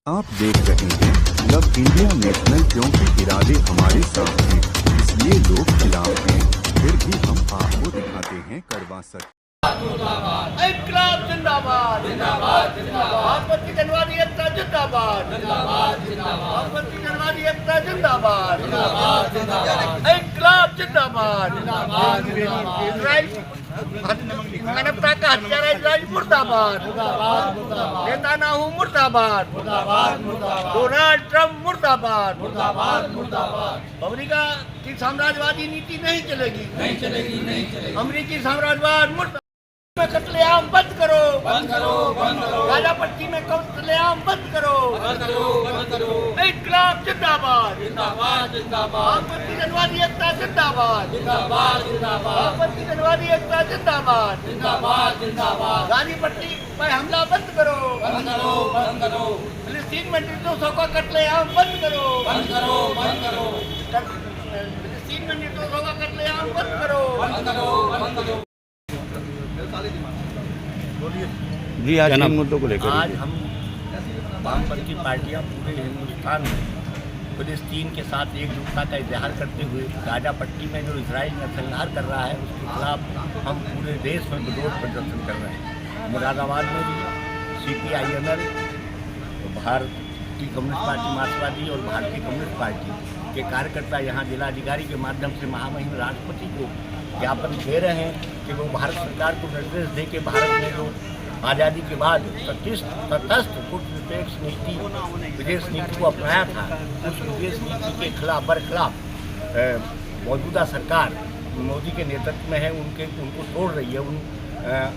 आप देख रहे हैं लव इंडिया नेशनल, क्योंकि इरादे हमारे साथ हैं, इसलिए लोग खिलाफ हैं, फिर भी हम आपको दिखाते हैं कड़वा सच। इनकलाब जिंदाबाद जिंदाबाद जिंदाबाद, भारत की जनवादी एकता जिंदाबाद जिंदाबाद जिंदाबाद, भारत की जनवादी एकता जिंदाबाद जिंदाबाद जिंदाबाद, इनकलाब जिंदाबाद जिंदाबाद जिंदाबाद, इजराइल मानवता का हत्यारा इजराइल मुर्दाबाद मुर्दाबाद मुर्दाबाद, नेतान्याहू मुर्दाबाद मुर्दाबाद मुर्दाबाद, डोनाल्ड ट्रंप मुर्दाबाद मुर्दाबाद मुर्दाबाद। अमेरिका की साम्राज्यवादी नीति नहीं चलेगी नहीं चलेगी नहीं चलेगी, अमेरिकी साम्राज्यवाद मुर्दाबाद। कत्लेआम बंद करो बंद करो बंद करो, गाजा पट्टी में कत्लेआम बंद करो बंद करो बंद करो, इनकलाब जिंदाबाद जिंदाबाद जिंदाबाद, भारत की जनवादी एकता जिंदाबाद जिंदाबाद जिंदाबाद, भारत की जनवादी एकता जिंदाबाद जिंदाबाद जिंदाबाद, गाजी पट्टी पर हमला बंद करो बंद करो बंद करो, फिलिस्तीन में निर्दोषों का कत्लेआम बंद करो बंद करो बंद करो, फिलिस्तीन में निर्दोषों का कत्लेआम बंद करो बंद करो बंद करो। जी आज इन मुद्दों को लेकर आज हम वामपंथी पार्टियां पूरे हिंदुस्तान में फिलिस्तीन के साथ एकजुटता का इजहार करते हुए गाजा पट्टी में जो इजराइल नरसंहार कर रहा है उसके खिलाफ हम पूरे देश में विरोध प्रदर्शन कर रहे हैं। मुरादाबाद में भी CPIML, भारत की कम्युनिस्ट पार्टी मार्क्सवादी और भारतीय कम्युनिस्ट पार्टी के कार्यकर्ता यहाँ जिलाधिकारी के माध्यम से महामहिम राष्ट्रपति को ज्ञापन दे रहे हैं कि वो भारत सरकार को निर्देश दे के भारत में जो आज़ादी के बाद तटस्थ कूटनीतिक नीति विदेश नीति को अपनाया था, उस विदेश नीति के खिलाफ बरखिलाफ मौजूदा सरकार मोदी के नेतृत्व में है, उनको तोड़ रही है, उन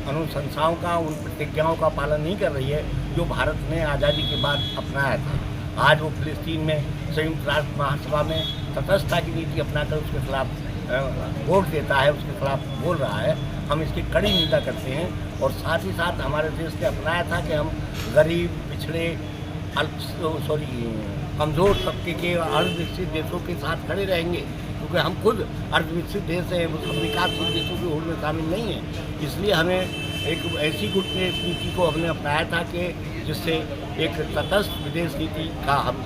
अनुशंसाओं का, उन प्रतिज्ञाओं का पालन नहीं कर रही है जो भारत ने आज़ादी के बाद अपनाया था। आज वो फिलिस्तीन में संयुक्त राष्ट्र महासभा में तटस्थता की नीति अपनाकर उसके खिलाफ वोट देता है, उसके खिलाफ बोल रहा है। हम इसकी कड़ी निंदा करते हैं और साथ ही साथ हमारे देश ने अपनाया था कि हम गरीब, पिछड़े, कमज़ोर तबके के अर्धविकसित देशों के साथ खड़े रहेंगे, क्योंकि हम खुद अर्धविकसित देश हैं, हम विकासशील देशों की होड़ में शामिल नहीं हैं। इसलिए हमें एक ऐसी कूटनीतिक नीति को हमने अपनाया था कि जिससे एक तटस्थ विदेश नीति का हम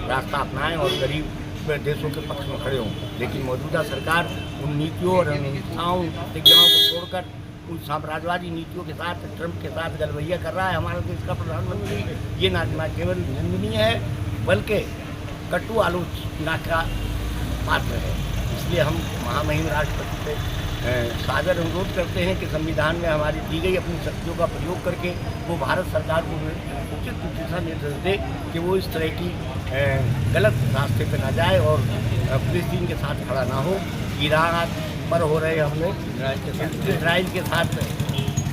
रास्ता अपनाएं और गरीब देशों के पक्ष में खड़े हों। लेकिन मौजूदा सरकार उन नीतियों और अनुष्ठाओं, प्रतिज्ञाओं को छोड़कर उन साम्राज्यवादी नीतियों के साथ, ट्रंप के साथ गलवैया कर रहा है। हमारे देश का प्रधानमंत्री ये ना केवल निंदनीय है बल्कि कटु आलोचना का पात्र है। इसलिए हम महामहिम राष्ट्रपति से सादर अनुरोध करते हैं कि संविधान में हमारी दी गई अपनी शक्तियों का प्रयोग करके वो भारत सरकार को उचित दिशा निर्देश दे कि वो इस तरह की गलत रास्ते पर ना जाए और फिलिस्तीन के साथ खड़ा ना हो। ईरान पर हो रहे हमले इजराइल के साथ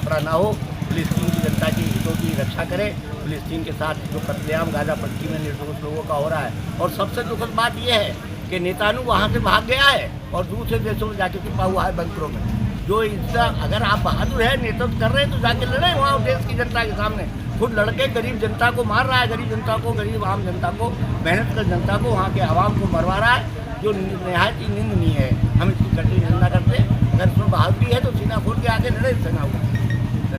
खड़ा ना हो, फिलिस्तीन की जनता की हितों की रक्षा करे। फिलिस्तीन के साथ जो कत्लेआम गाजा पट्टी में निर्दोष लोगों का हो रहा है, और सबसे दुखद बात यह है कि नेतान्याहू वहाँ से भाग गया है और दूसरे देशों में जाके छिपा हुआ है बंकरों में। जो इसका अगर आप बहादुर है, नेतृत्व कर रहे हैं, तो जाके लड़े वहाँ देश की जनता के सामने। खुद लड़के गरीब जनता को मार रहा है, गरीब जनता को, गरीब आम जनता को, मेहनत कर जनता को, वहाँ के आवाम को मरवा रहा है, जो निहायत ही निंदनीय है। हम इसकी कड़ी निंदा करते हैं। अगर इसमें बहादुरी है तो सीना खोल के आगे लड़े सेना।